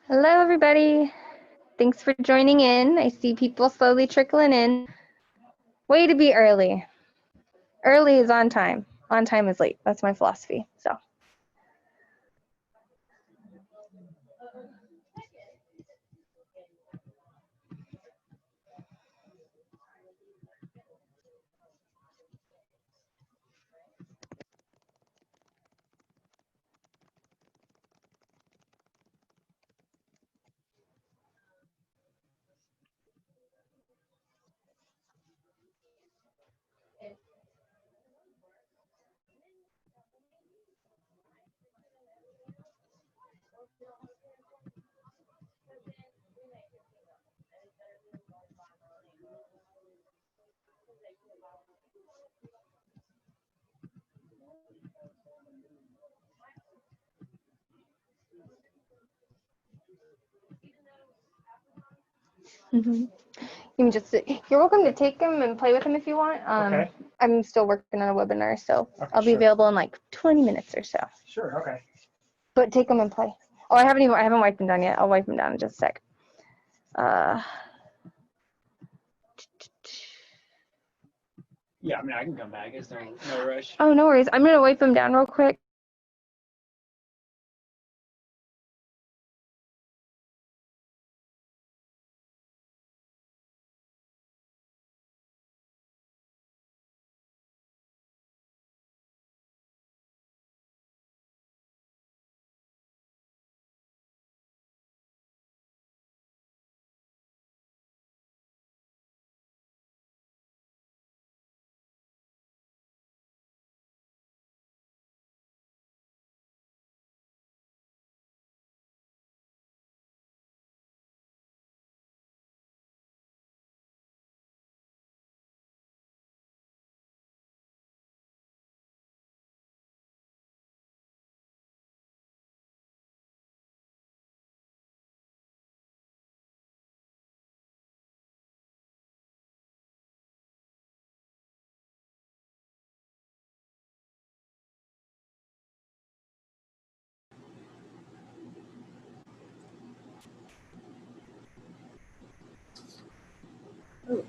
Hello, everybody. Thanks for joining in. I see people slowly trickling in. Way to be early. Early is on time. On time is late. That's my philosophy. So. You can just you're welcome to take them and play with them if you want. Okay. I'm still working on a webinar, so Okay, I'll be available in like 20 minutes or so. Sure. Okay. But take them and play. Oh, I haven't wiped them down yet. I'll wipe them down in just a sec. Yeah, I mean, I can come back. It's no rush. Oh, no worries. I'm gonna wipe them down real quick. Ooh.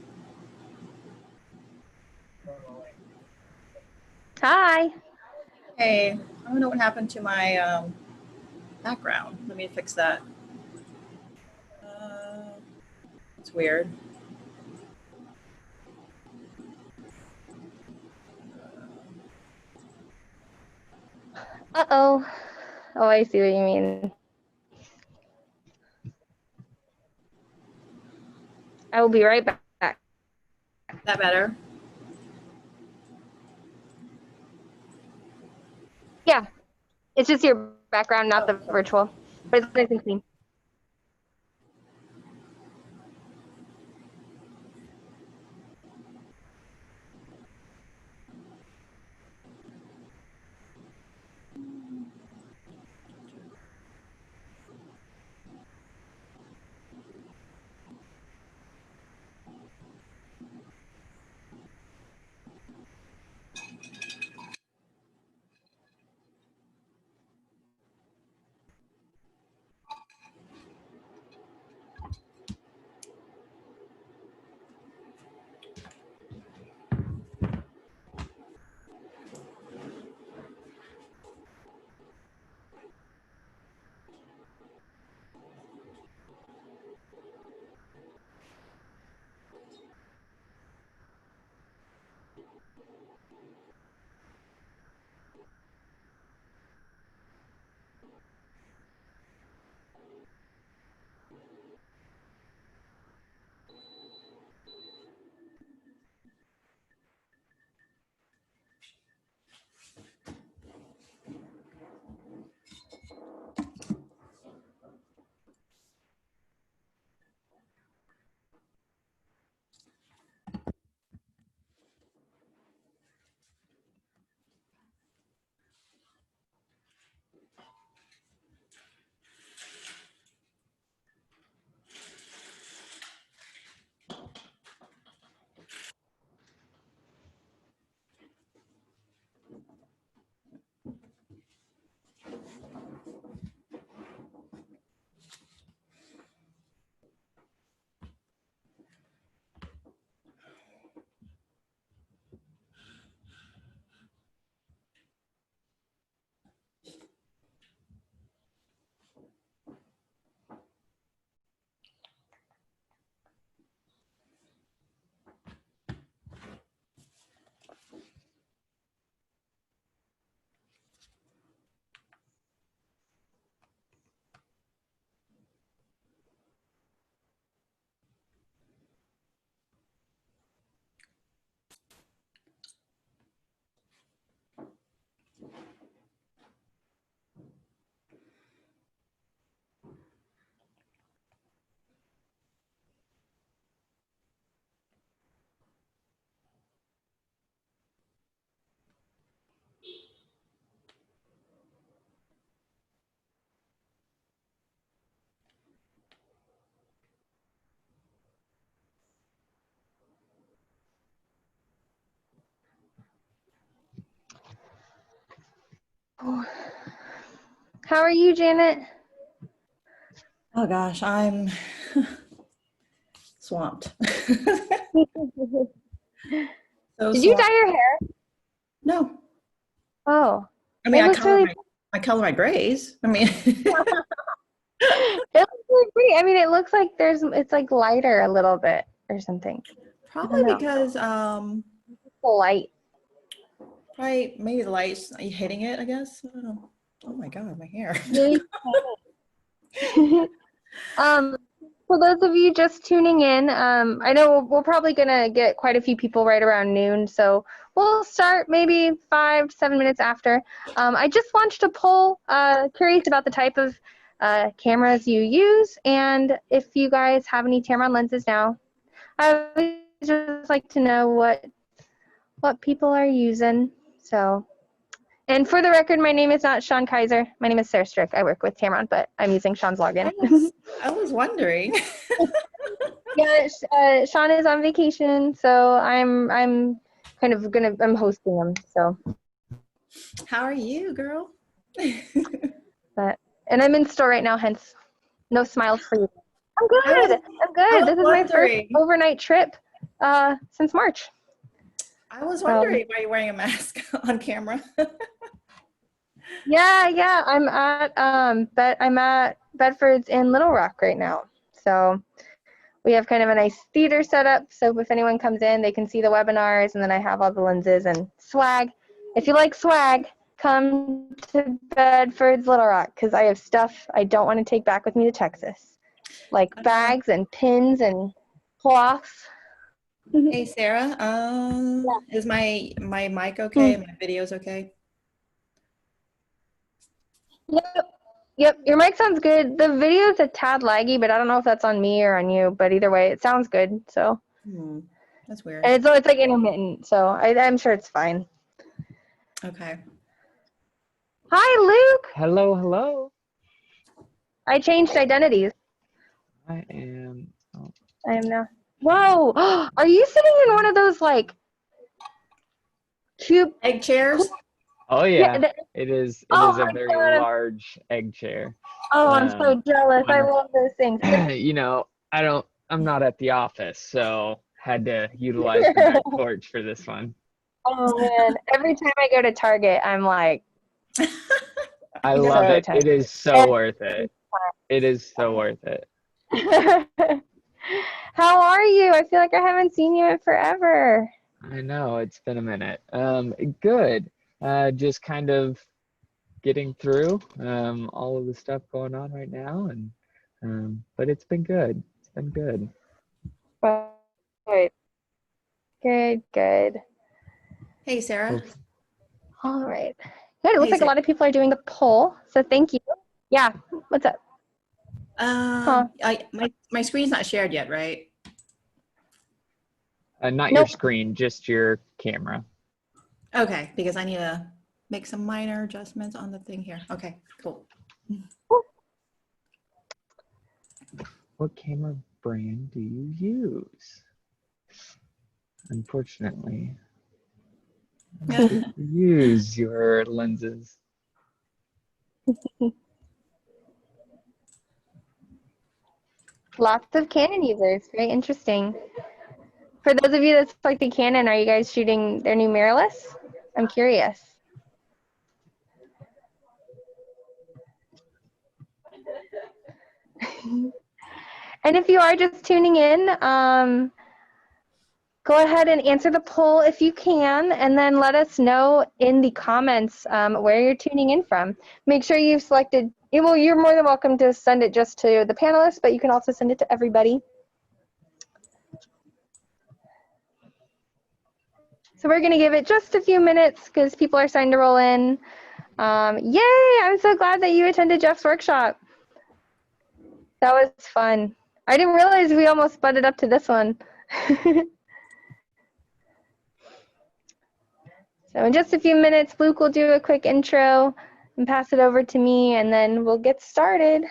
Hi. Hey, I don't know what happened to my background. Let me fix that. It's weird. Uh-oh. Oh, I see what you mean. I will be right back. Is that better? Yeah. It's just your background, not the virtual. But it's nice and clean. How are you, Janet? Oh gosh, I'm swamped. So Did you swamped. dye your hair? No, Oh, I mean it looks really. I color my grays. I mean, It looks really pretty. I mean, it looks like it's like lighter a little bit or something. I don't probably know. because The light. probably maybe the light's hitting it. I guess. I don't know. Oh my god, my hair. Really for those of you just tuning in, I know we're probably gonna get quite a few people right around noon, so we'll start maybe 5 to 7 minutes after. I just launched a poll, curious about the type of cameras you use, and if you guys have any Tamron lenses now. I would just like to know what people are using. So, and for the record, my name is not Sean Kaiser. My name is Sarah Strick. I work with Tamron, but I'm using Sean's login. I was wondering. Yeah, Sean is on vacation, so I'm kind of I'm hosting him. So, How are you, girl? and I'm in store right now, hence no smiles for you. I'm good. I'm good. This is my first overnight trip since March. I was wondering why you're wearing a mask on camera. Yeah. I'm at Bedford's in Little Rock right now. So we have kind of a nice theater set up. So if anyone comes in, they can see the webinars, and then I have all the lenses and swag. If you like swag, come to Bedford's Little Rock, because I have stuff I don't want to take back with me to Texas, like bags and pins and cloths. Hey Sarah, is my mic okay? My video's okay? Yep, your mic sounds good. The video is a tad laggy, but I don't know if that's on me or on you, but either way, it sounds good. So That's weird. and it's like intermittent, so I'm sure it's fine. Okay. Hi, Luke. Hello. I changed identities. I am. I am now. Whoa! Are you sitting in one of those like cube Egg chairs? Oh yeah, Yeah, it is. It Oh is a my very God. large egg chair. Oh, I'm so jealous. I I'm- love those things. You know, I'm not at the office, so had to utilize the back porch for this one. Oh man! Every time I go to Target, I'm like, I So love it. tempted. It is so worth it. It is so worth it. How are you? I feel like I haven't seen you in forever. I know it's been a minute. Good. Just kind of getting through all of the stuff going on right now, and but it's been good. It's been good. Good. Hey Sarah. All right. Good. It looks like a lot of people are doing the poll, so thank you. Yeah. What's up? My screen's not shared yet, right? Not your screen, just your camera. Okay, because I need to make some minor adjustments on the thing here. Okay, cool. What camera brand do you use? Unfortunately, I don't use your lenses. Lots of Canon users. Very interesting. For those of you that selected Canon, are you guys shooting their new mirrorless? I'm curious. And if you are just tuning in, go ahead and answer the poll if you can, and then let us know in the comments where you're tuning in from. Make sure you've selected, well, you're more than welcome to send it just to the panelists, but you can also send it to everybody. So we're going to give it just a few minutes because people are starting to roll in. Yay! I'm so glad that you attended Jeff's workshop. That was fun. I didn't realize we almost butted up to this one. So in just a few minutes, Luke will do a quick intro and pass it over to me, and then we'll get started.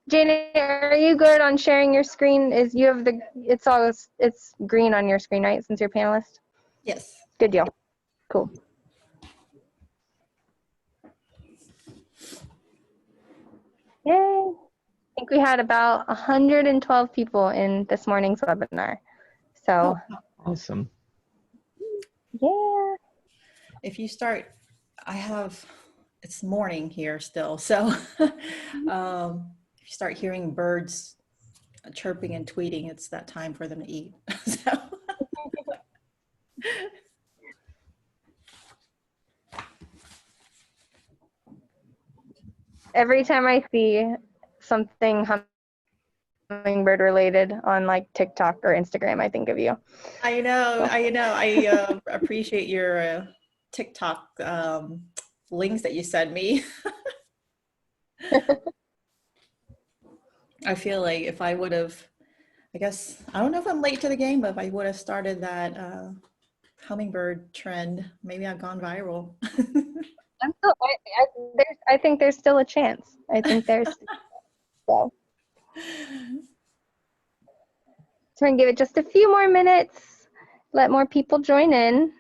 Janet, are you good on sharing your screen? It's green on your screen, right, since you're a panelist? Yes. Good deal. Cool. Yay! I think we had about 112 people in this morning's webinar. So, Awesome. yeah. If you start, it's morning here still. So if you start hearing birds chirping and tweeting, it's that time for them to eat. So. Every time I see something hummingbird related on like TikTok or Instagram, I think of you. I know. I appreciate your TikTok links that you send me. I feel like if I would have, I don't know if I'm late to the game, but if I would have started that hummingbird trend, maybe I've gone viral. I think there's still a chance. I think there's so. So we're gonna give it just a few more minutes, let more people join in.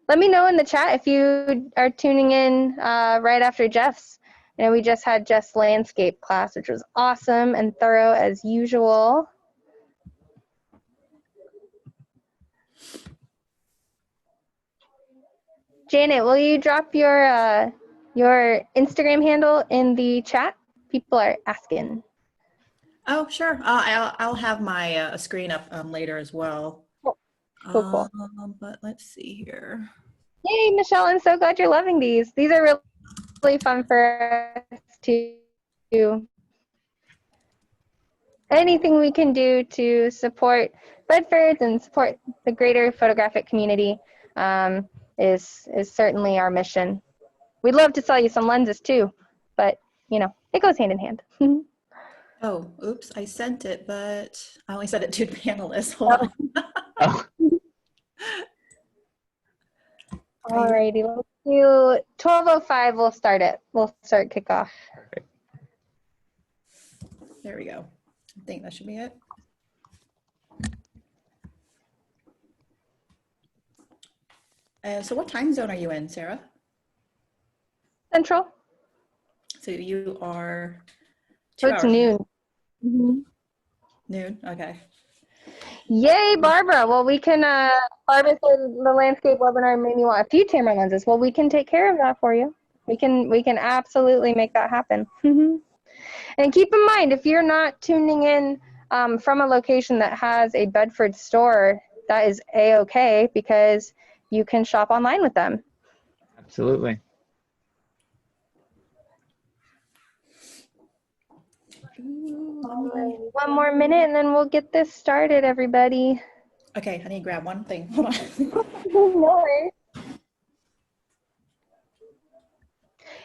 Let me know in the chat if you are tuning in right after Jeff's. You know, we just had Jeff's landscape class, which was awesome and thorough as usual. Janet, will you drop your Instagram handle in the chat? People are asking. Oh, sure. I'll have my screen up later as well. Cool. But let's see here. Yay, Michelle, I'm so glad you're loving these. These are really fun for us to do. Anything we can do to support Bedfords and support the greater photographic community is certainly our mission. We'd love to sell you some lenses too, but you know, it goes hand in hand. Oh, oops, I sent it, but I only sent it to the panelists. Hold on. Oh, Alrighty, let's do 12:05. We'll start it. We'll start kickoff. perfect. There we go. I think that should be it. So what time zone are you in, Sarah? Central. So you are So it's noon. Noon, okay. Yay, Barbara. Well, we can, Barbara said the landscape webinar made me want a few Tamron lenses. Well, we can take care of that for you. We can absolutely make that happen. And keep in mind, if you're not tuning in from a location that has a Bedford store, that is A-okay because you can shop online with them. Absolutely. Alrighty, one more minute and then we'll get this started, everybody. Okay, I need to grab one thing. Hold on. No worries.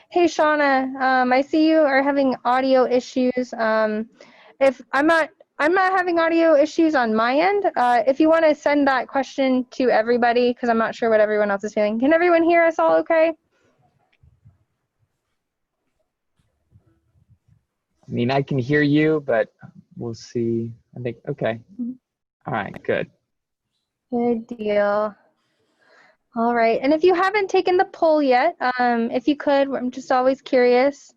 Hey, Shauna, I see you are having audio issues. If I'm not having audio issues on my end. If you want to send that question to everybody, because I'm not sure what everyone else is feeling. Can everyone hear us all okay? I mean, I can hear you, but we'll see. I think, okay. All right, good. Good deal. All right, and if you haven't taken the poll yet, if you could, I'm just always curious.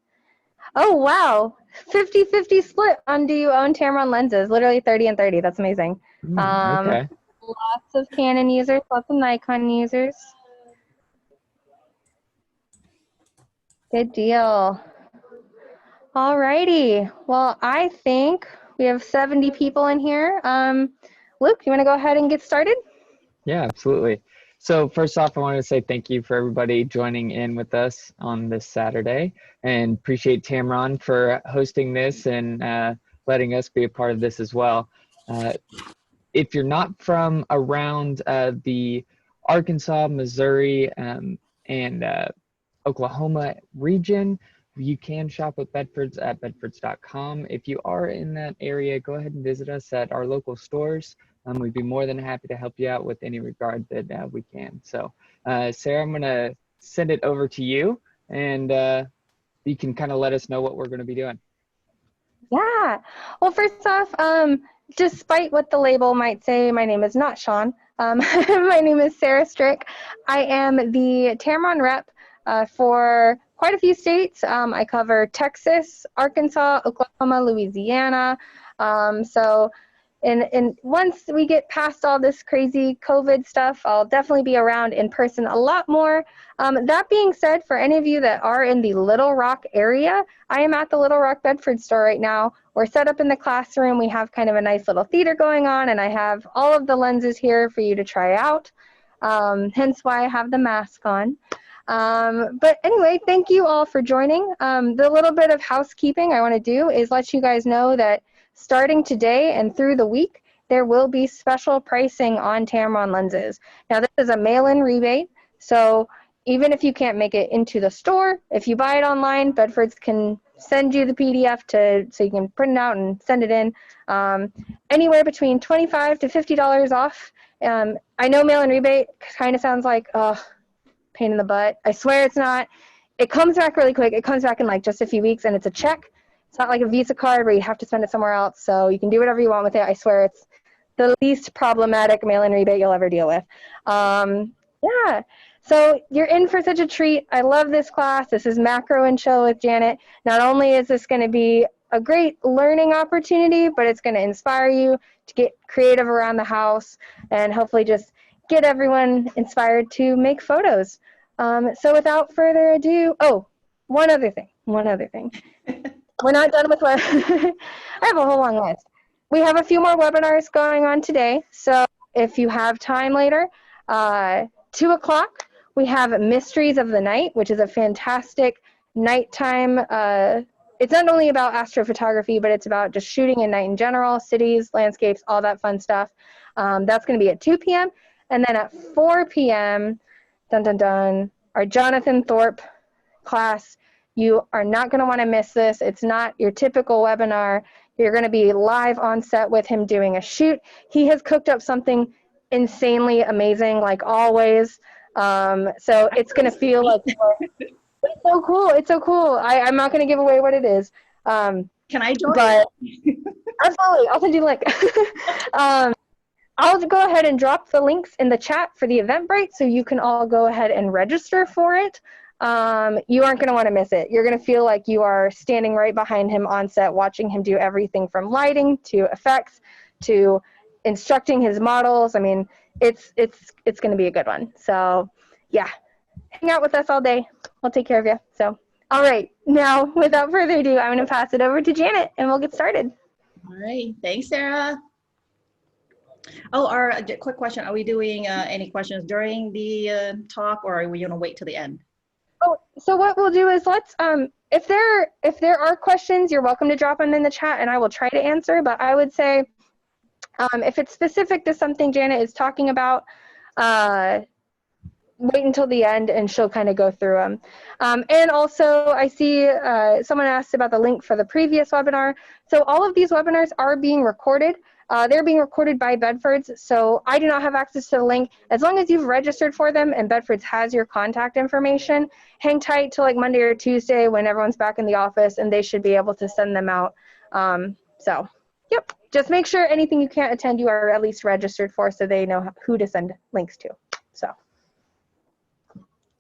Oh, wow, 50-50 split on do you own Tamron lenses, literally 30 and 30, that's amazing. Okay. Lots of Canon users, lots of Nikon users. Good deal. All righty, well, I think we have 70 people in here. Luke, you wanna go ahead and get started? Yeah, absolutely. So first off, I want to say thank you for everybody joining in with us on this Saturday, and appreciate Tamron for hosting this and letting us be a part of this as well. If you're not from around the Arkansas, Missouri, and Oklahoma region, you can shop at Bedfords at bedfords.com. If you are in that area, go ahead and visit us at our local stores. We'd be more than happy to help you out with any regard that we can. So, Sarah, I'm going to send it over to you, and you can kind of let us know what we're going to be doing. Yeah. Well, first off, despite what the label might say, my name is not Sean. My name is Sarah Strick. I am the Tamron Rep for quite a few states. I cover Texas, Arkansas, Oklahoma, Louisiana. And once we get past all this crazy COVID stuff, I'll definitely be around in person a lot more. That being said, for any of you that are in the Little Rock area, I am at the Little Rock Bedford store right now. We're set up in the classroom. We have kind of a nice little theater going on, and I have all of the lenses here for you to try out, hence why I have the mask on. But anyway, thank you all for joining. The little bit of housekeeping I want to do is let you guys know that starting today and through the week, there will be special pricing on Tamron lenses. Now, this is a mail-in rebate, so even if you can't make it into the store, if you buy it online, Bedfords can send you the PDF so you can print it out and send it in. Anywhere between $25 to $50 off. I know mail-in rebate kind of sounds like, pain in the butt. I swear it's not. It comes back really quick. It comes back in like just a few weeks, and it's a check. It's not like a Visa card where you have to spend it somewhere else, so you can do whatever you want with it. I swear it's the least problematic mail-in rebate you'll ever deal with. Yeah, so you're in for such a treat. I love this class. This is Macro and Chill with Janet. Not only is this going to be a great learning opportunity, but it's going to inspire you to get creative around the house and hopefully just get everyone inspired to make photos. So without further ado, one other thing. We're not done with what I have a whole long list. We have a few more webinars going on today. So if you have time later, 2 o'clock, we have Mysteries of the Night, which is a fantastic nighttime. It's not only about astrophotography, but it's about just shooting at night in general, cities, landscapes, all that fun stuff. That's going to be at 2 p.m. And then at 4 p.m., our Jonathan Thorpe class. You are not going to want to miss this. It's not your typical webinar. You're going to be live on set with him doing a shoot. He has cooked up something insanely amazing, like always. So it's going to feel like, it's so cool. It's so cool. I'm not going to give away what it is. Can I join? But absolutely, I'll send you the link. I'll go ahead and drop the links in the chat for the Eventbrite so you can all go ahead and register for it. You aren't going to want to miss it. You're going to feel like you are standing right behind him on set, watching him do everything from lighting to effects to instructing his models. I mean, it's going to be a good one. So yeah, hang out with us all day. We'll take care of you. So, all right. Now, without further ado, I'm going to pass it over to Janet and we'll get started. All right. Thanks, Sarah. Oh, quick question. Are we doing any questions during the talk, or are we going to wait till the end? Oh, so what we'll do is let's, if there are questions, you're welcome to drop them in the chat and I will try to answer, but I would say if it's specific to something Janet is talking about, wait until the end and she'll kind of go through them. And also I see someone asked about the link for the previous webinar. So all of these webinars are being recorded. They're being recorded by Bedfords, so I do not have access to the link. As long as you've registered for them and Bedfords has your contact information, hang tight till like Monday or Tuesday when everyone's back in the office and they should be able to send them out. So, yep, just make sure anything you can't attend you are at least registered for so they know who to send links to. So,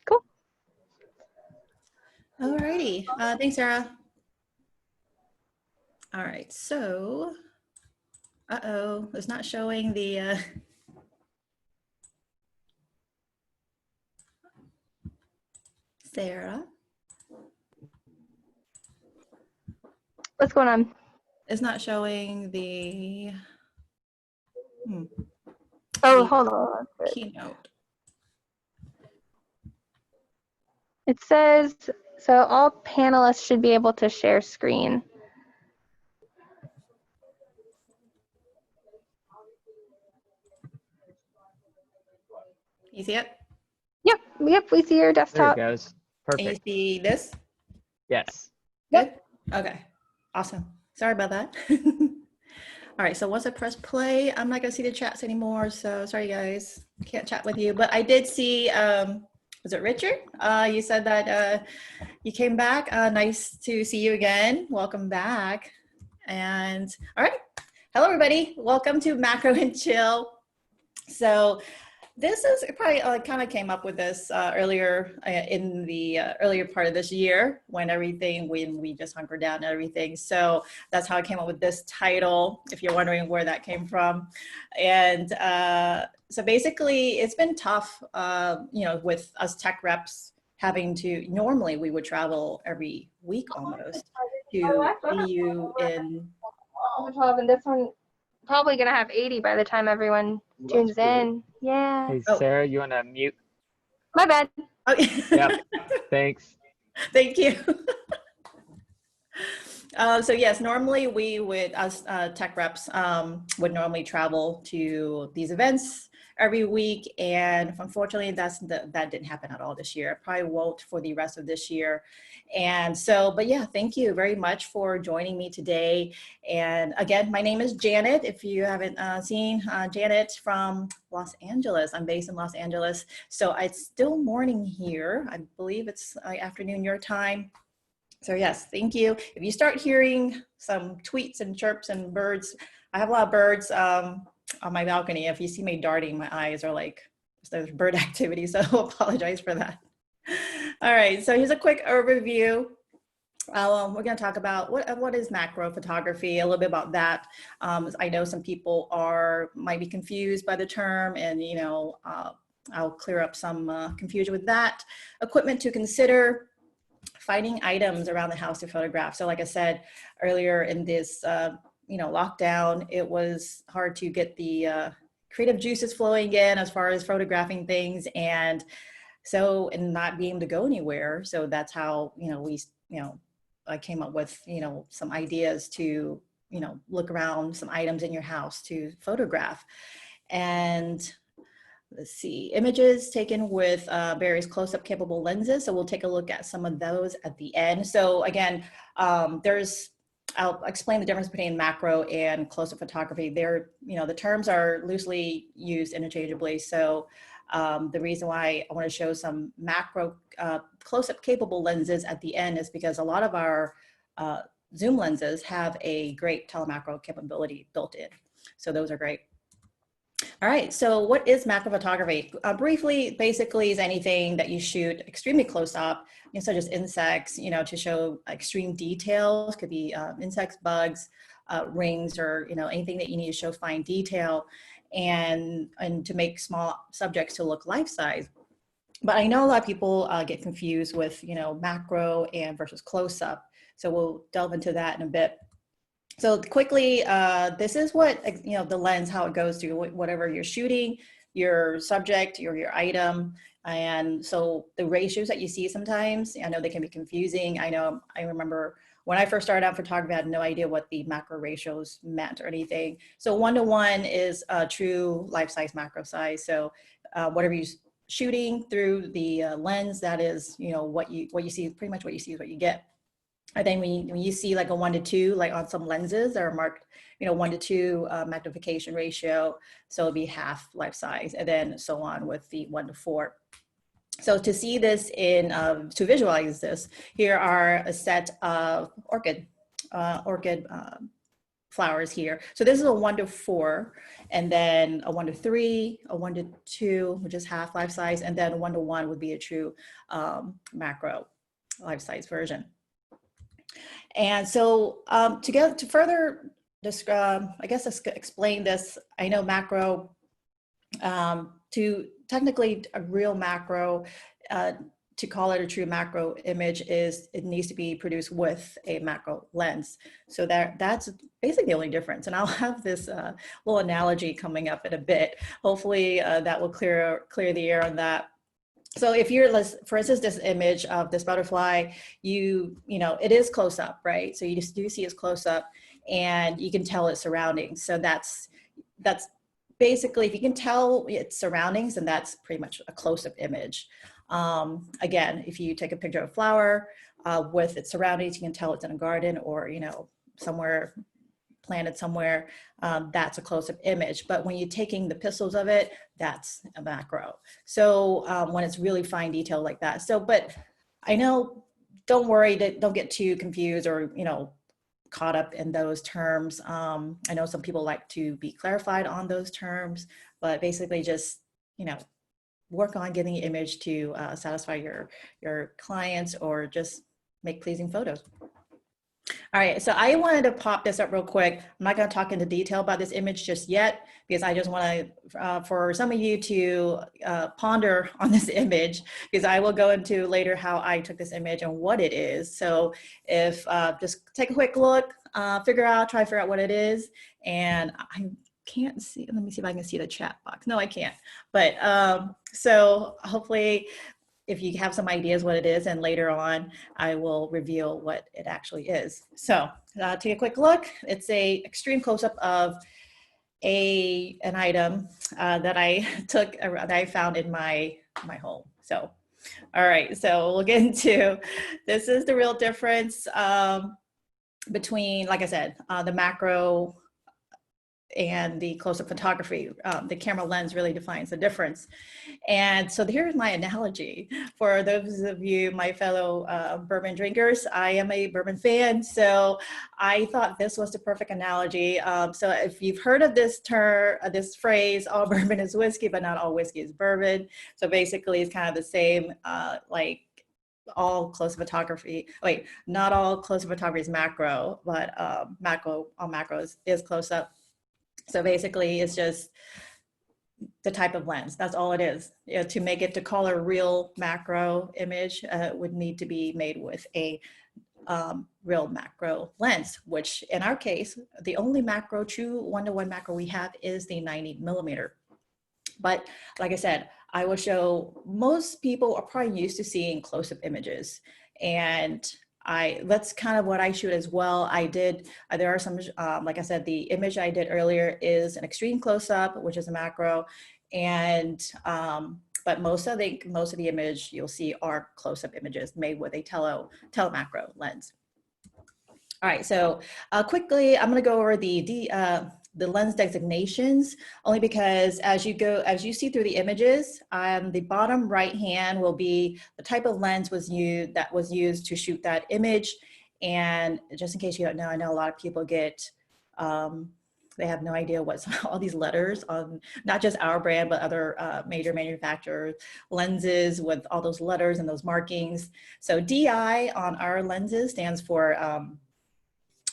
cool. All righty. Thanks, Sarah. All right, so, it's not showing the, Sarah. What's going on? It's not showing the, Oh, the hold on. keynote. It says, so all panelists should be able to share screen. You see it? Yep, we see your There desktop. it goes. And you Perfect. see this? Yes. Good? Okay, awesome. Sorry about that. All right, so once I press play, I'm not gonna see the chats anymore, so sorry guys, can't chat with you. But I did see, was it Richard? You said that you came back. Nice to see you again. Welcome back. And all right, hello everybody. Welcome to Macro and Chill. So This is probably kind of came up with this earlier in the earlier part of this year when we just hunkered down and everything. So that's how I came up with this title, if you're wondering where that came from. And so basically it's been tough, with us tech reps having to, normally we would travel every week almost to see you in. 12, and this one probably gonna have 80 by the time everyone tunes in. Yeah. Hey, Oh. Sarah, you want to mute? My bad. Yep. Thanks. Thank you. So yes, normally we would, us tech reps would normally travel to these events every week. And unfortunately, that didn't happen at all this year. It probably won't for the rest of this year. And so, but yeah, thank you very much for joining me today. And again, my name is Janet. If you haven't seen Janet from Los Angeles, I'm based in Los Angeles. So it's still morning here. I believe it's afternoon your time. So yes, thank you. If you start hearing some tweets and chirps and birds, I have a lot of birds on my balcony. If you see me darting, my eyes are like, there's bird activity, so I apologize for that. All right, so here's a quick overview. We're going to talk about what is macro photography, a little bit about that. I know some people might be confused by the term, and I'll clear up some confusion with that. Equipment to consider. Finding items around the house to photograph. So like I said earlier in this, lockdown, it was hard to get the creative juices flowing in as far as photographing things. And not being able to go anywhere. So that's how, I came up with, some ideas to, look around some items in your house to photograph. And let's see, images taken with various close-up capable lenses. So we'll take a look at some of those at the end. So again, I'll explain the difference between macro and close-up photography. The terms are loosely used interchangeably. So the reason why I want to show some macro close-up capable lenses at the end is because a lot of our zoom lenses have a great telemacro capability built in. So those are great. All right, so what is macrophotography? Briefly, basically is anything that you shoot extremely close up, such as insects, to show extreme details. Could be insects, bugs, rings, or anything that you need to show fine detail, and to make small subjects to look life-size. But I know a lot of people get confused with macro and versus close-up. So we'll delve into that in a bit. So quickly, this is what, the lens, how it goes through whatever you're shooting, your subject, your item. And so the ratios that you see sometimes, I know they can be confusing. I remember when I first started out photography, I had no idea what the macro ratios meant or anything. So 1:1 is a true life-size macro size. So whatever you're shooting through the lens, that is, what you see, pretty much what you see is what you get. And then when you see like a 1:2, like on some lenses that are marked, 1:2 magnification ratio, so it'll be half life size, and then so on with the 1:4. So to see this to visualize this, here are a set of orchid flowers here. So this is a 1:4, and then a 1:3, a 1:2, which is half life size, and then 1:1 would be a true macro life size version. And so to further describe, I guess explain this, I know macro, to technically a real macro, to call it a true macro image it needs to be produced with a macro lens. So that's basically the only difference. And I'll have this little analogy coming up in a bit. Hopefully that will clear the air on that. So if for instance, this image of this butterfly, it is close up, right? So you just do see it's close up, and you can tell its surroundings. So that's basically, if you can tell its surroundings, then that's pretty much a close up image. Again, if you take a picture of a flower with its surroundings, you can tell it's in a garden or, somewhere planted somewhere, that's a close-up image. But when you're taking the pixels of it, that's a macro. So when it's really fine detail like that. So, but I know, don't worry, don't get too confused or, caught up in those terms. I know some people like to be clarified on those terms, but basically just work on getting the image to satisfy your clients or just make pleasing photos. All right, so I wanted to pop this up real quick. I'm not going to talk into detail about this image just yet, because I just want to, for some of you to ponder on this image, because I will go into later how I took this image and what it is. So if just take a quick look, try to figure out what it is. And I can't see, let me see if I can see the chat box. No, I can't. But so hopefully, if you have some ideas what it is, and later on I will reveal what it actually is. So take a quick look. It's a extreme close-up of an item that I took, that I found in my home. So, all right, so we'll get into, this is the real difference between, like I said, the macro and the close-up photography. The camera lens really defines the difference. And so here's my analogy. For those of you, my fellow bourbon drinkers, I am a bourbon fan, so I thought this was the perfect analogy. So if you've heard of this term, this phrase, all bourbon is whiskey, but not all whiskey is bourbon. So basically it's kind of the same, like all close-up photography, not all close-up photography is macro, but all macro is close-up. So basically it's just the type of lens, that's all it is. To make it, to call a real macro image would need to be made with a real macro lens, which in our case, the only macro, true one-to-one macro we have is the 90mm. But like I said, I will show, most people are probably used to seeing close-up images, and that's kind of what I shoot as well. I did, there are some, like I said, the image I did earlier is an extreme close-up, which is a macro, and but most of the image you'll see are close-up images made with a telemacro lens. All right, so quickly, I'm going to go over the lens designations, only because as you see through the images, the bottom right hand will be the type of lens that was used to shoot that image. And just in case you don't know, I know a lot of people get, they have no idea what's all these letters on not just our brand, but other major manufacturers lenses with all those letters and those markings. So DI on our lenses stands for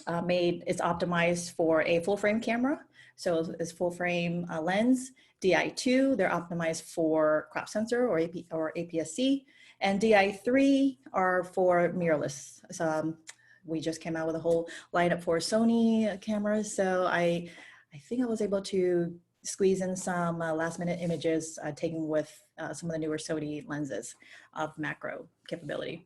it's optimized for a full frame camera. So it's full frame lens. DI2, they're optimized for crop sensor or APS-C. And DI3 are for mirrorless. So, we just came out with a whole lineup for Sony cameras. So I think I was able to squeeze in some last minute images taken with some of the newer Sony lenses of macro capability.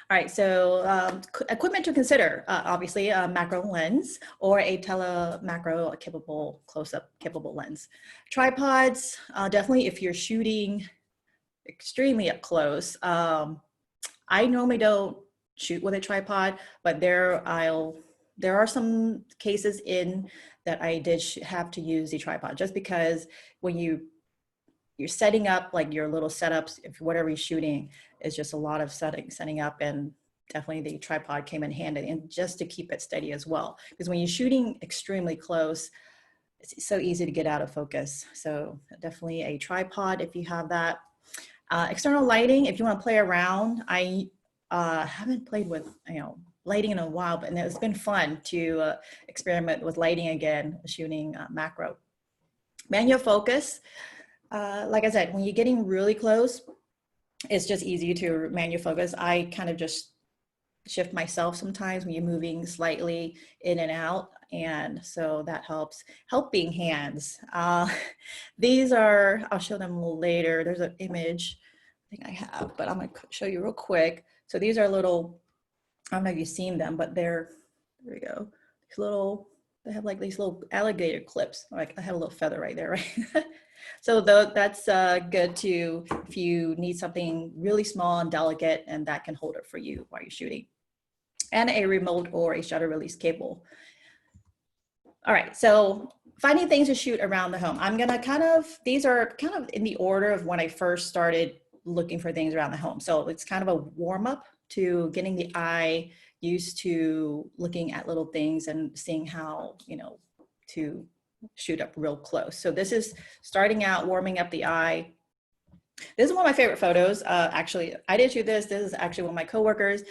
All right, so equipment to consider, obviously a macro lens or a telemacro capable close-up capable lens. Tripods, definitely if you're shooting extremely up close. I normally don't shoot with a tripod, but there are some cases in that I did have to use the tripod, just because when you're setting up like your little setups, if whatever you're shooting is just a lot of setting up, and definitely the tripod came in handy, and just to keep it steady as well. Because when you're shooting extremely close, it's so easy to get out of focus. So definitely a tripod if you have that. External lighting, if you want to play around, I haven't played with lighting in a while, but it's been fun to experiment with lighting again, shooting macro. Manual focus. Like I said, when you're getting really close, it's just easy to manual focus. I kind of just shift myself sometimes when you're moving slightly in and out. And so that helps. Helping hands. These are, I'll show them a little later. There's an image I think I have, but I'm gonna show you real quick. So these are little, I don't know if you've seen them, but there we go. These little, they have like these little alligator clips. Like I have a little feather right there, right? So that's good to, if you need something really small and delicate, and that can hold it for you while you're shooting. And a remote or a shutter release cable. All right, so finding things to shoot around the home. I'm gonna these are kind of in the order of when I first started looking for things around the home. So it's kind of a warm up to getting the eye used to looking at little things and seeing how, to shoot up real close. So this is starting out, warming up the eye. This is one of my favorite photos. Actually, I did shoot this. This is actually one of my coworkers,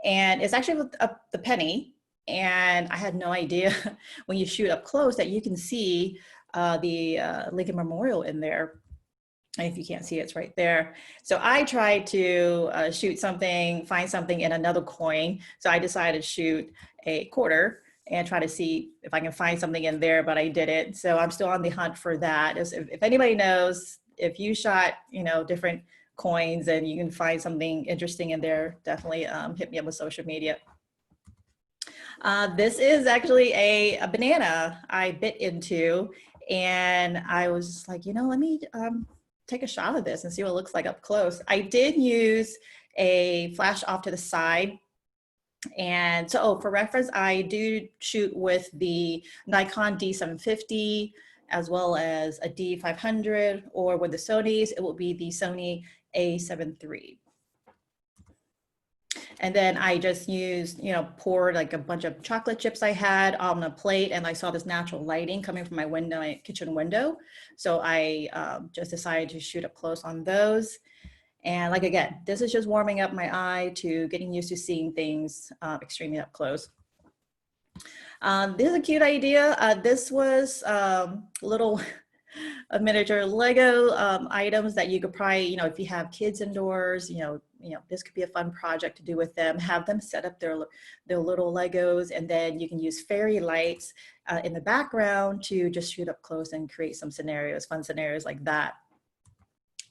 and it's actually with the penny. And I had no idea when you shoot up close that you can see the Lincoln Memorial in there. And if you can't see it, it's right there. So I tried to shoot something, find something in another coin. So I decided to shoot a quarter and try to see if I can find something in there, but I didn't. So I'm still on the hunt for that. If anybody knows, if you shot, you know, different coins and you can find something interesting in there, definitely hit me up with social media. This is actually a banana I bit into, and I was just like, you know, let me take a shot of this and see what it looks like up close. I did use a flash off to the side. And so, for reference, I do shoot with the Nikon D750 as well as a D500, or with the Sonys, it will be the Sony A7 III. And then I just used, you know, poured like a bunch of chocolate chips I had on a plate, and I saw this natural lighting coming from my window, my kitchen window. So I just decided to shoot up close on those. And like, again, this is just warming up my eye to getting used to seeing things extremely up close. This is a cute idea. This was little miniature Lego items that you could probably, you know, if you have kids indoors, you know, this could be a fun project to do with them. Have them set up their little Legos, and then you can use fairy lights in the background to just shoot up close and create some scenarios, fun scenarios like that.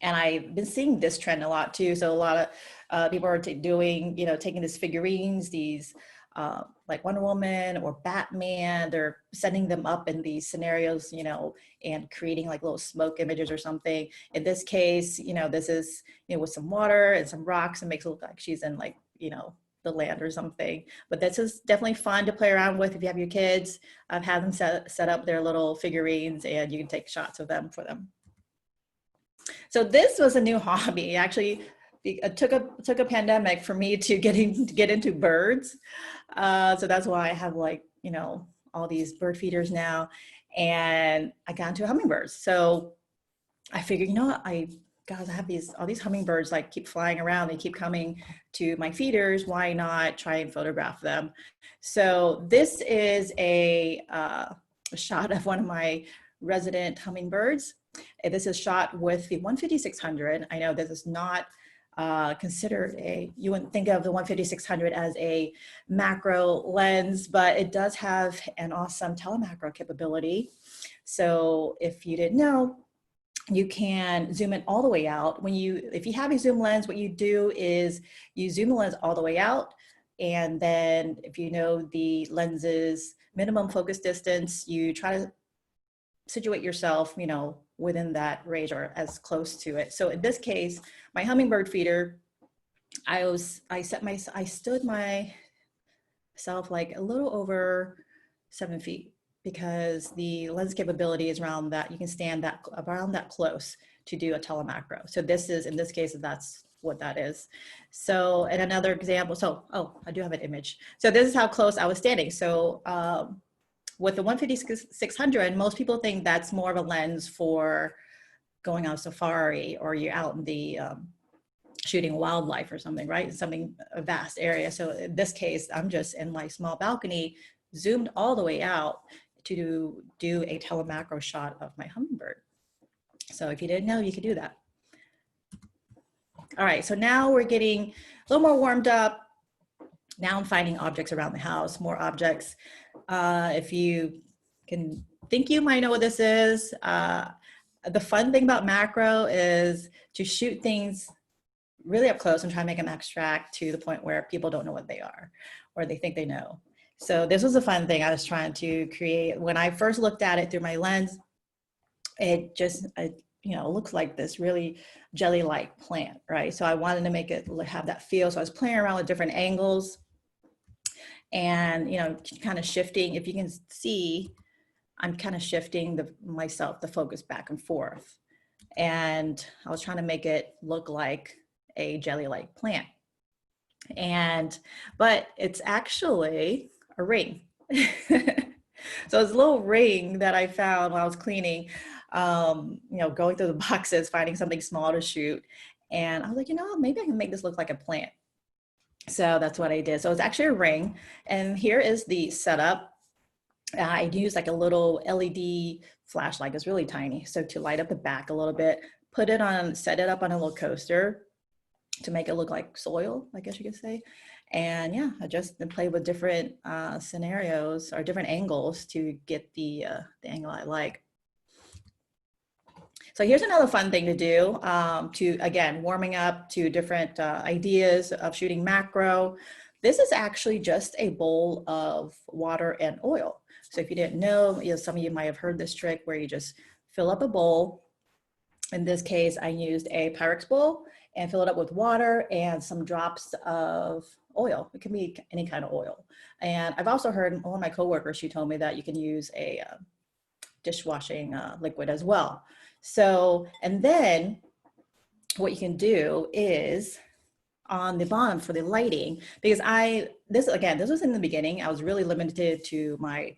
And I've been seeing this trend a lot too. So a lot of people are doing, you know, taking these figurines, these like Wonder Woman or Batman, they're setting them up in these scenarios, you know, and creating like little smoke images or something. In this case, you know, this is, you know, with some water and some rocks, and makes it look like she's in like, you know, the land or something. But this is definitely fun to play around with if you have your kids. I've had them set up their little figurines, and you can take shots of them for them. So this was a new hobby. Actually, it took a pandemic for me to get into birds. So that's why I have, like, you know, all these bird feeders now, and I got into hummingbirds. So I figured, you know what, I have all these hummingbirds like keep flying around. They keep coming to my feeders. Why not try and photograph them? So this is a shot of one of my resident hummingbirds. This is shot with the 150-600. I know this is not considered you wouldn't think of the 150-600 as a macro lens, but it does have an awesome telemacro capability. So if you didn't know, you can zoom it all the way out. If you have a zoom lens, what you do is you zoom the lens all the way out, and then if you know the lens's minimum focus distance, you try to situate yourself, you know, within that range or as close to it. So in this case, my hummingbird feeder, I stood myself like a little over 7 feet, because the lens capability is around that. You can stand around that close to do a telemacro. So this is, in this case, that's what that is. So, and another example, I do have an image. So this is how close I was standing. So with the 150-600, most people think that's more of a lens for going on safari, or you're out in the shooting wildlife or something, right? Something, a vast area. So in this case, I'm just in my small balcony, zoomed all the way out to do a telemacro shot of my hummingbird. So if you didn't know, you could do that. All right, so now we're getting a little more warmed up. Now I'm finding objects around the house, more objects. If you can think you might know what this is, the fun thing about macro is to shoot things really up close and try to make them abstract to the point where people don't know what they are, or they think they know. So this was a fun thing I was trying to create. When I first looked at it through my lens, it just, you know, looks like this really jelly-like plant, right? So I wanted to make it have that feel. So I was playing around with different angles and, you know, kind of shifting. If you can see, I'm kind of shifting the focus back and forth. And I was trying to make it look like a jelly-like plant. But it's actually a ring. So it's a little ring that I found while I was cleaning, you know, going through the boxes, finding something small to shoot. And I was like, you know, maybe I can make this look like a plant. So that's what I did. So it's actually a ring. And here is the setup. I used like a little LED flashlight. It's really tiny. So to light up the back a little bit, put it on, set it up on a little coaster to make it look like soil, I guess you could say. And yeah, I just play with different scenarios or different angles to get the angle I like. So here's another fun thing to do to, again, warming up to different ideas of shooting macro. This is actually just a bowl of water and oil. So if you didn't know, you know, some of you might have heard this trick where you just fill up a bowl. In this case, I used a Pyrex bowl and fill it up with water and some drops of oil. It can be any kind of oil. And I've also heard one of my coworkers, she told me that you can use a dishwashing liquid as well. So, and then what you can do is on the bottom for the lighting, because this was in the beginning, I was really limited to my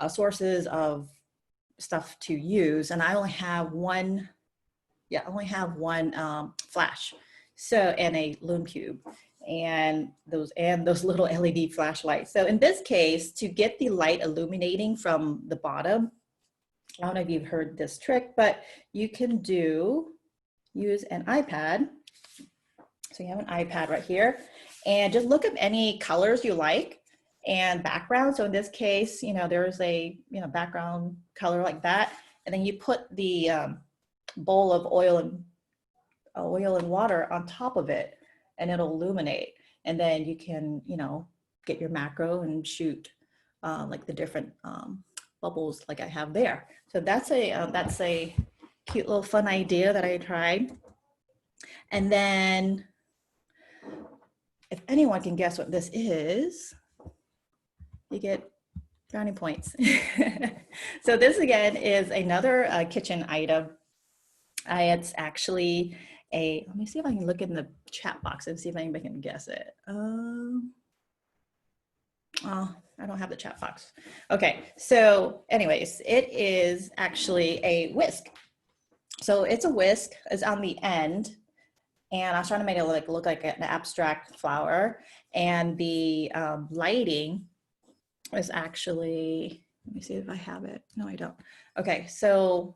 sources of stuff to use. And I only have one flash, so, and a lume cube, and those little LED flashlights. So in this case, to get the light illuminating from the bottom, I don't know if you've heard this trick, but you can use an iPad. So you have an iPad right here, and just look up any colors you like and background. So in this case, you know, there's a, you know, background color like that, and then you put the bowl of oil and water on top of it, and it'll illuminate. And then you can, you know, get your macro and shoot like the different bubbles like I have there. So that's a cute little fun idea that I tried. And then if anyone can guess what this is, you get brownie points. So this again is another kitchen item. It's actually let me see if I can look in the chat box and see if anybody can guess it. Oh, I don't have the chat box. Okay, so anyways, it is actually a whisk. So it's a whisk, it's on the end, and I was trying to make it look like an abstract flower. And the lighting is actually, let me see if I have it. No, I don't. Okay, so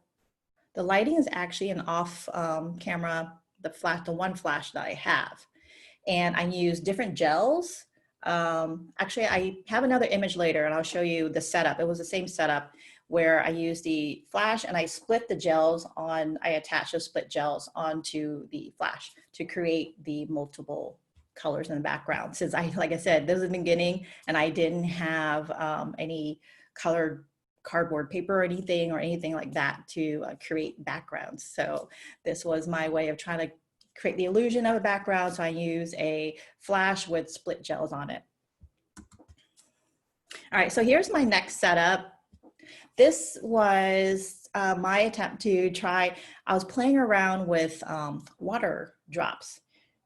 the lighting is actually an off camera, the one flash that I have. And I use different gels. Actually, I have another image later and I'll show you the setup. It was the same setup where I used the flash and I split the gels on, I attached those split gels onto the flash to create the multiple colors in the background. Since like I said, this is the beginning and I didn't have any colored cardboard paper or anything like that to create backgrounds. So this was my way of trying to create the illusion of a background. So I use a flash with split gels on it. All right, so here's my next setup. This was my attempt to try, I was playing around with water drops,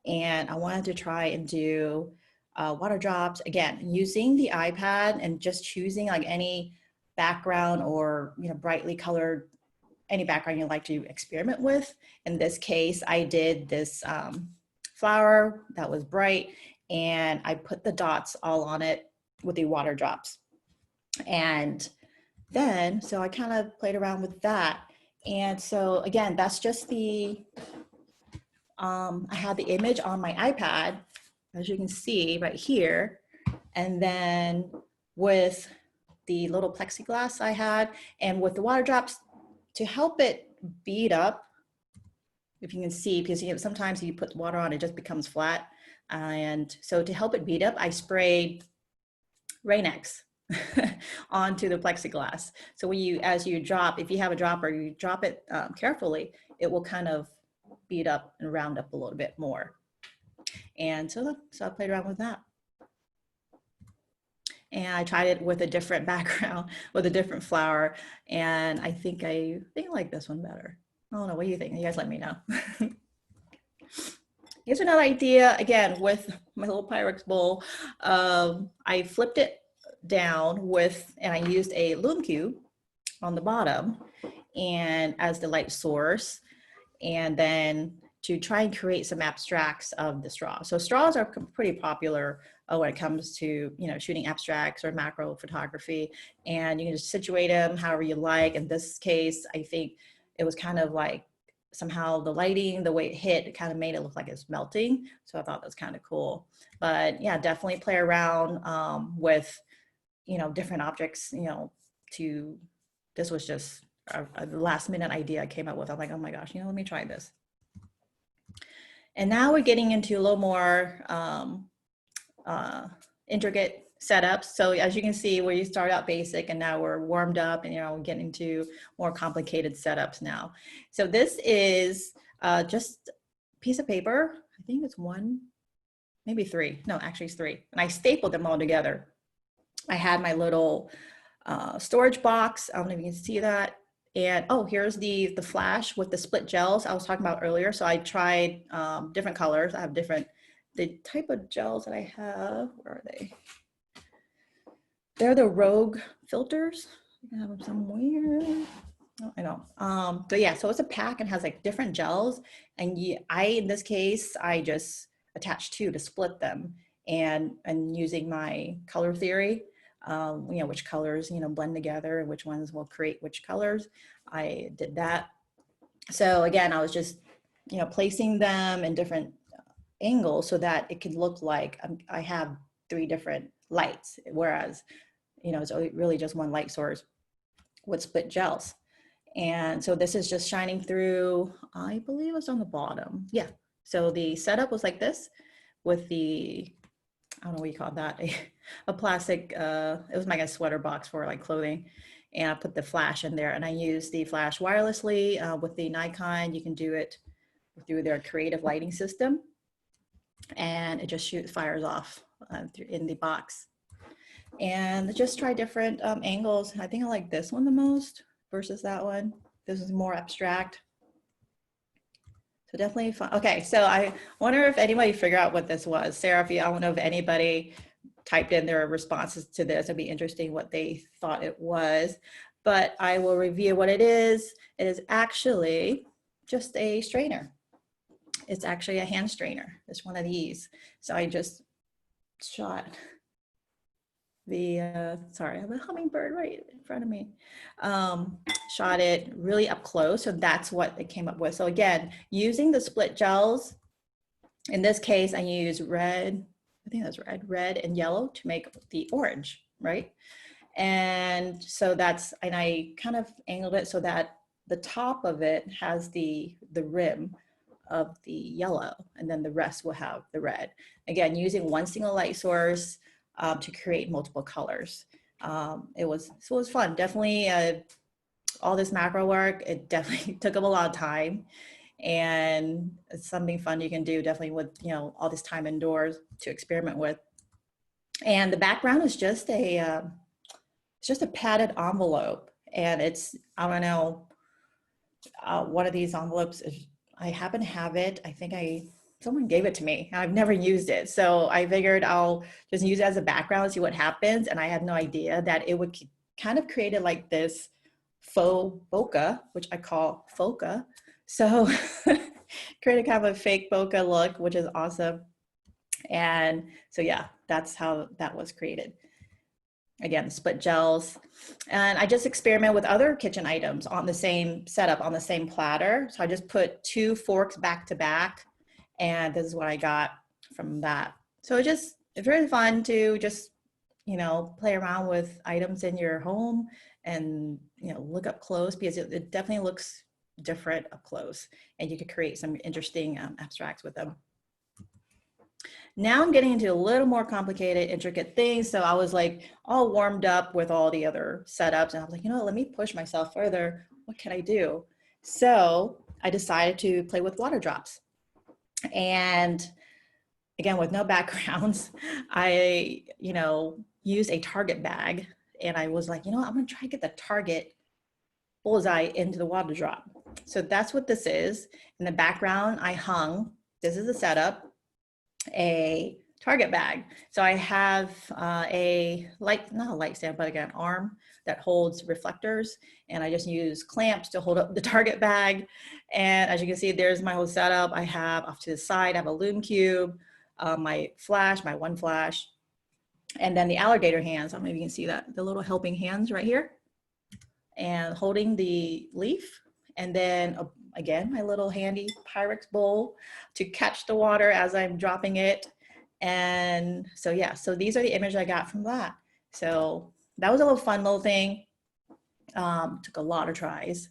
and I wanted to try and do water drops, again, using the iPad and just choosing like any background or, you know, brightly colored, any background you like to experiment with. In this case, I did this flower that was bright, and I put the dots all on it with the water drops. And then, so I kind of played around with that. And so again, that's just the, I had the image on my iPad, as you can see right here. And then with the little plexiglass I had, and with the water drops to help it bead up, if you can see, because you know, sometimes if you put water on, it just becomes flat. And so to help it bead up, I sprayed Rain-X onto the plexiglass. So when you, as you drop, if you have a dropper, you drop it carefully, it will kind of bead up and round up a little bit more. And so I played around with that. And I tried it with a different background, with a different flower. And I think I like this one better. I don't know, what do you think? You guys let me know. Here's another idea, again, with my little Pyrex bowl. I flipped it down with, and I used a loom cube on the bottom and as the light source, and then to try and create some abstracts of the straw. So straws are pretty popular when it comes to, you know, shooting abstracts or macro photography, and you can just situate them however you like. In this case, I think it was kind of like somehow the lighting, the way it hit, it kind of made it look like it's melting. So I thought that was kind of cool. But yeah, definitely play around with, you know, different objects, you know, this was just a last minute idea I came up with. I'm like, oh my gosh, you know, let me try this. And now we're getting into a little more intricate setups. So as you can see, where you start out basic and now we're warmed up and, you know, getting into more complicated setups now. So this is just a piece of paper. I think it's one, maybe three. No, actually it's three. And I stapled them all together. I had my little storage box. I don't know if you can see that. And oh, here's the flash with the split gels I was talking about earlier. So I tried different colors. I have different, the type of gels that I have, where are they? They're the Rogue filters. I have them somewhere. Oh, I know. So yeah, so it's a pack and has like different gels. And in this case, I just attached two to split them, and using my color theory, you know, which colors, you know, blend together and which ones will create which colors. I did that. So again, I was just, you know, placing them in different angles so that it could look like I have three different lights, whereas, you know, it's really just one light source with split gels. And so this is just shining through, I believe it's on the bottom. Yeah. So the setup was like this with the, I don't know what you call that, a plastic, it was like a sweater box for like clothing. And I put the flash in there, and I use the flash wirelessly with the Nikon. You can do it through their creative lighting system, and it just fires off in the box. And just try different angles. I think I like this one the most versus that one. This is more abstract. So definitely fun. Okay, so I wonder if anybody figured out what this was. Sarah, I don't know if anybody typed in their responses to this. It'd be interesting what they thought it was, but I will review what it is. It is actually just a strainer. It's actually a hand strainer. It's one of these. So I just shot the, sorry, I have a hummingbird right in front of me. Shot it really up close. So that's what it came up with. So again, using the split gels, in this case, I use red, I think that's red and yellow to make the orange, right? And so that's, and I kind of angled it so that the top of it has the rim of the yellow, and then the rest will have the red. Again, using one single light source to create multiple colors. It was fun. Definitely all this macro work, it definitely took up a lot of time, and it's something fun you can do definitely with, you know, all this time indoors to experiment with. And the background is just it's just a padded envelope, and it's, I don't know, one of these envelopes, I happen to have it. I think someone gave it to me. I've never used it. So I figured I'll just use it as a background, see what happens. And I had no idea that it would kind of create it like this faux bokeh, which I call foca. So create a kind of a fake bokeh look, which is awesome. And so, yeah, that's how that was created. Again, split gels. And I just experiment with other kitchen items on the same setup, on the same platter. So I just put two forks back to back, and this is what I got from that. So it's really fun to just, you know, play around with items in your home and, you know, look up close, because it definitely looks different up close, and you could create some interesting abstracts with them. Now I'm getting into a little more complicated, intricate things. So I was like all warmed up with all the other setups, and I was like, you know what, let me push myself further. What can I do? So I decided to play with water drops. And again, with no backgrounds, I, you know, used a Target bag, and I was like, you know what, I'm gonna try to get the Target bullseye into the water drop. So that's what this is. In the background, I hung, this is the setup, a target bag. So I have a light, not a light stand, but again, arm that holds reflectors. And I just use clamps to hold up the target bag. And as you can see, there's my whole setup. I have off to the side, I have a lume cube, my flash, my one flash, and then the alligator hands. I don't know if you can see that, the little helping hands right here, and holding the leaf. And then again, my little handy Pyrex bowl to catch the water as I'm dropping it. And so, yeah, so these are the images I got from that. So that was a little fun little thing. Took a lot of tries,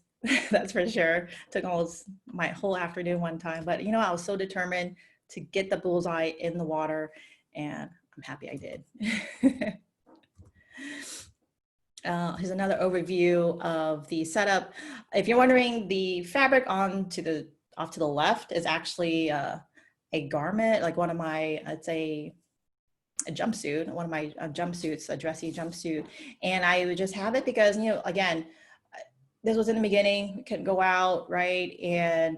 that's for sure. Took almost my whole afternoon one time, but you know, I was so determined to get the bullseye in the water, and I'm happy I did. Here's another overview of the setup. If you're wondering, the fabric off to the left is actually a garment, like one of my, I'd say a jumpsuit, one of my jumpsuits, a dressy jumpsuit. And I would just have it because, you know, again, this was in the beginning, we couldn't go out, right? And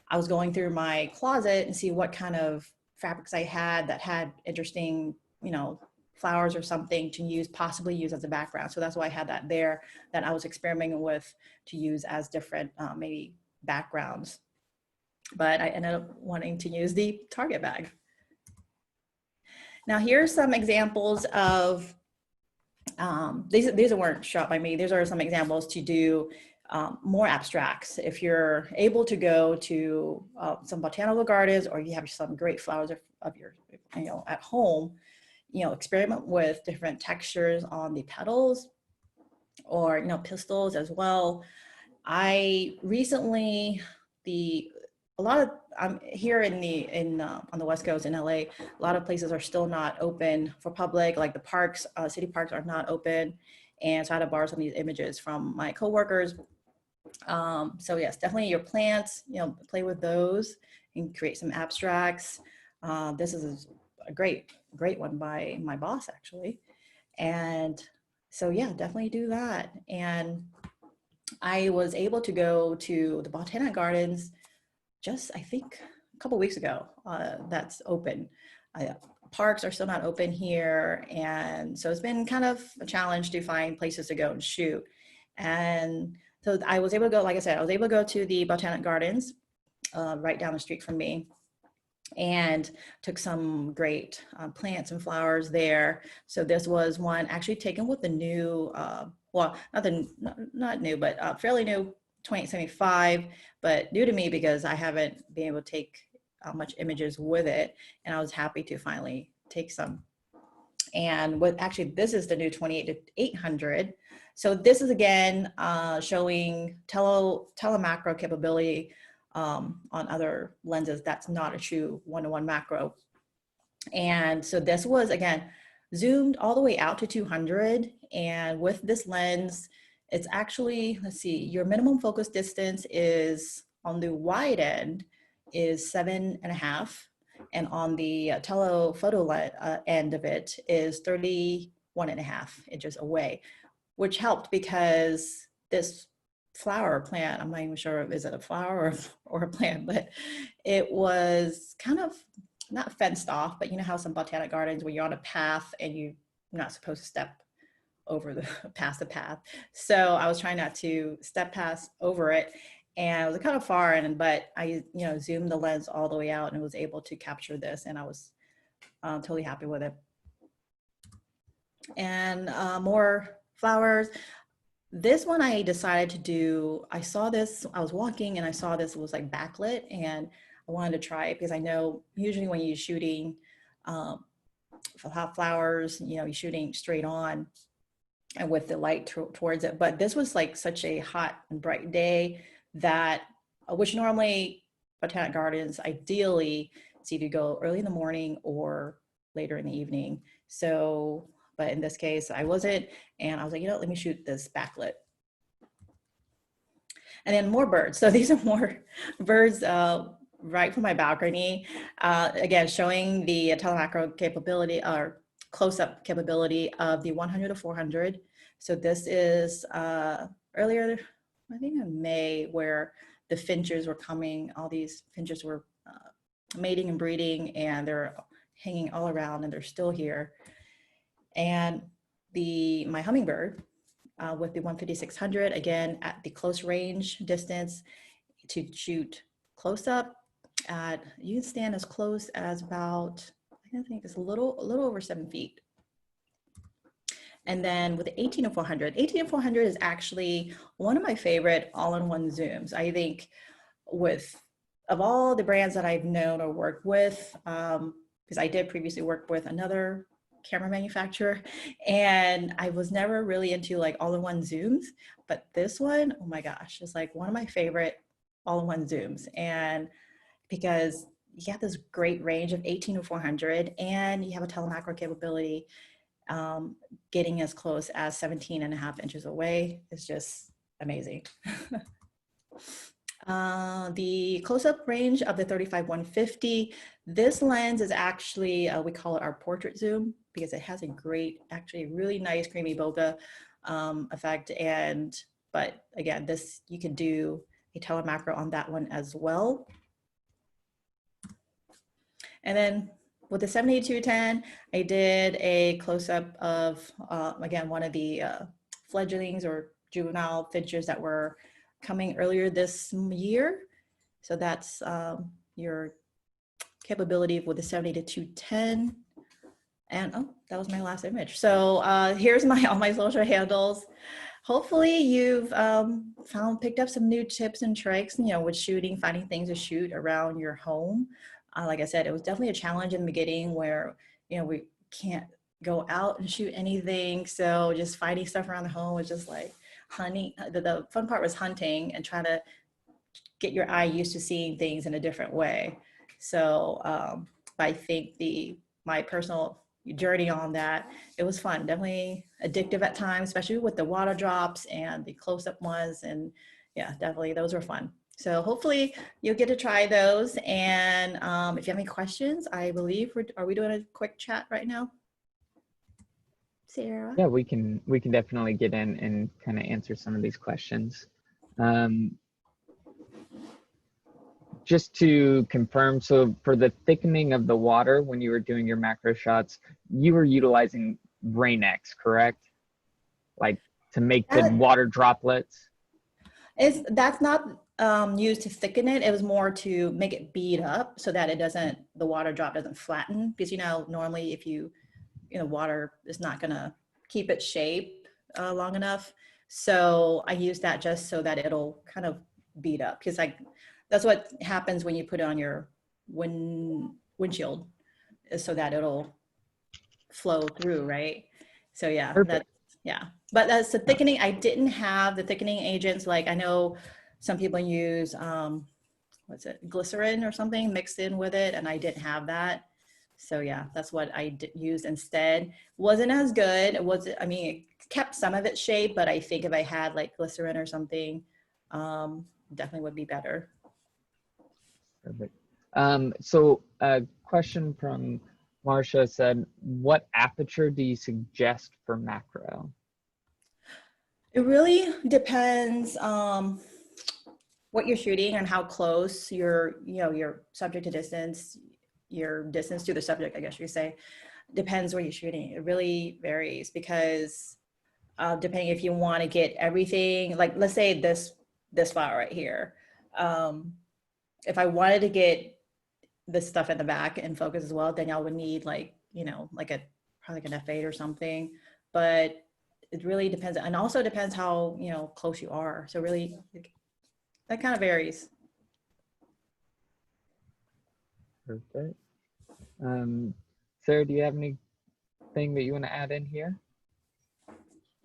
I was going through my closet and see what kind of fabrics I had that had interesting, you know, flowers or something to possibly use as a background. So that's why I had that there, that I was experimenting with to use as different maybe backgrounds. But I ended up wanting to use the target bag. Now here's some examples of, these weren't shot by me, these are some examples to do more abstracts. If you're able to go to some botanical gardens, or you have some great flowers of your, you know, at home, you know, experiment with different textures on the petals, or, you know, pistils as well. I recently, a lot of, I'm here on the West Coast in LA, a lot of places are still not open for public, like the parks, city parks are not open. And so I had to borrow some of these images from my coworkers. So yes, definitely your plants, you know, play with those and create some abstracts. This is a great one by my boss, actually. And so yeah, definitely do that. And I was able to go to the Botanic Gardens just, I think, a couple weeks ago. That's open. Parks are still not open here. And so it's been kind of a challenge to find places to go and shoot. And so I was able to go, like I said, I was able to go to the Botanic Gardens right down the street from me, and took some great plants and flowers there. So this was one actually taken with the new, well, not new, but fairly new 2075, but new to me because I haven't been able to take much images with it. And I was happy to finally take some. And with actually, this is the new 28-800. So this is again showing telemacro capability on other lenses. That's not a true one-to-one macro. And so this was, again, zoomed all the way out to 200. And with this lens, it's actually, let's see, your minimum focus distance is on the wide end is 7.5. And on the telephoto end of it is 31.5 inches away, which helped because this flower or plant, I'm not even sure, is it a flower or a plant, but it was kind of not fenced off, but you know how some botanic gardens where you're on a path and you're not supposed to step over past the path. So I was trying not to step past over it, and it was kind of far in, but I, you know, zoomed the lens all the way out and was able to capture this, and I was totally happy with it. And more flowers. This one I decided to do, I saw this, I was walking and I saw this was like backlit, and I wanted to try it because I know usually when you're shooting for hot flowers, you know, you're shooting straight on and with the light towards it. But this was like such a hot and bright day that, which normally botanic gardens ideally it's either go early in the morning or later in the evening. So, but in this case I wasn't, and I was like, you know, let me shoot this backlit. And then more birds. So these are more birds right from my balcony. Again, showing the telemacro capability or close-up capability of the 100-400. So this is earlier, I think in May, where the finches were coming, all these finches were mating and breeding, and they're hanging all around and they're still here. And my hummingbird with the 15600, again, at the close range distance to shoot close up at, you can stand as close as about, I think it's a little over 7 feet. And then with the 18-400, 18-400 is actually one of my favorite all-in-one zooms. I think of all the brands that I've known or worked with, because I did previously work with another camera manufacturer, and I was never really into like all-in-one zooms, but this one, oh my gosh, is like one of my favorite all-in-one zooms. And because you have this great range of 18-400 and you have a telemacro capability, getting as close as 17.5 inches away is just amazing. The close-up range of the 35-150, this lens is actually, we call it our portrait zoom because it has a great, actually really nice creamy bokeh effect. But again, you can do a telemacro on that one as well. And then with the 70-210, I did a close-up of, again, one of the fledglings or juvenile finches that were coming earlier this year. So that's your capability with the 70-210. And oh, that was my last image. So here's all my social handles. Hopefully you've picked up some new tips and tricks, with shooting, finding things to shoot around your home. Like I said, it was definitely a challenge in the beginning where, we can't go out and shoot anything. So just finding stuff around the home was just like hunting. The fun part was hunting and trying to get your eye used to seeing things in a different way. So I think my personal journey on that, it was fun, definitely addictive at times, especially with the water drops and the close-up ones. And yeah, definitely those were fun. So hopefully you'll get to try those. And if you have any questions, I believe, are we doing a quick chat right now? Sarah? Yeah, we can definitely get in and kind of answer some of these questions. Just to confirm, so for the thickening of the water, when you were doing your macro shots, you were utilizing Rain-X, correct? Like to make the water droplets? That's not used to thicken it. It was more to make it bead up so that the water drop doesn't flatten. Because, normally if water is not gonna keep its shape long enough. So I use that just so that it'll kind of bead up. Because that's what happens when you put it on your windshield, is so that it'll flow through, right? So yeah, but that's the thickening. I didn't have the thickening agents. Like I know some people use, glycerin or something mixed in with it, and I didn't have that. So yeah, that's what I used instead. Wasn't as good. It kept some of its shape, but I think if I had like glycerin or something, definitely would be better. Perfect. So a question from Marcia said, what aperture do you suggest for macro? It really depends what you're shooting and how close your subject to distance, your distance to the subject, I guess you could say, depends what you're shooting. It really varies because depending if you want to get everything, like let's say this file right here. If I wanted to get this stuff in the back and focus as well, then I would need probably like an f8 or something. But it really depends, and also depends how close you are. So really, that kind of varies. Perfect. Sarah, do you have anything that you want to add in here?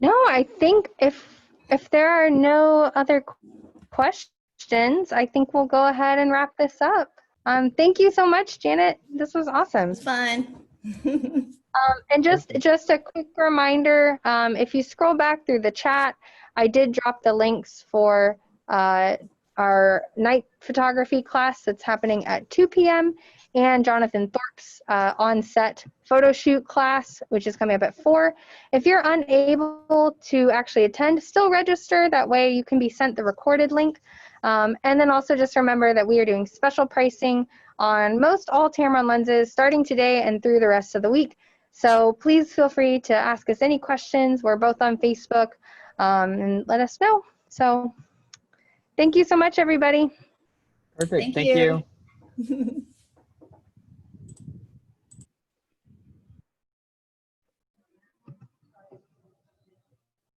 No, I think if there are no other questions, I think we'll go ahead and wrap this up. Thank you so much, Janet. This was awesome. It's fun. And just a quick reminder, if you scroll back through the chat, I did drop the links for our night photography class that's happening at 2 p.m. and Jonathan Thorpe's on-set photo shoot class, which is coming up at 4. If you're unable to actually attend, still register. That way you can be sent the recorded link. And then also just remember that we are doing special pricing on most all Tamron lenses starting today and through the rest of the week. So please feel free to ask us any questions. We're both on Facebook, and let us know. So thank you so much, everybody. Perfect. Thank Thank you. you.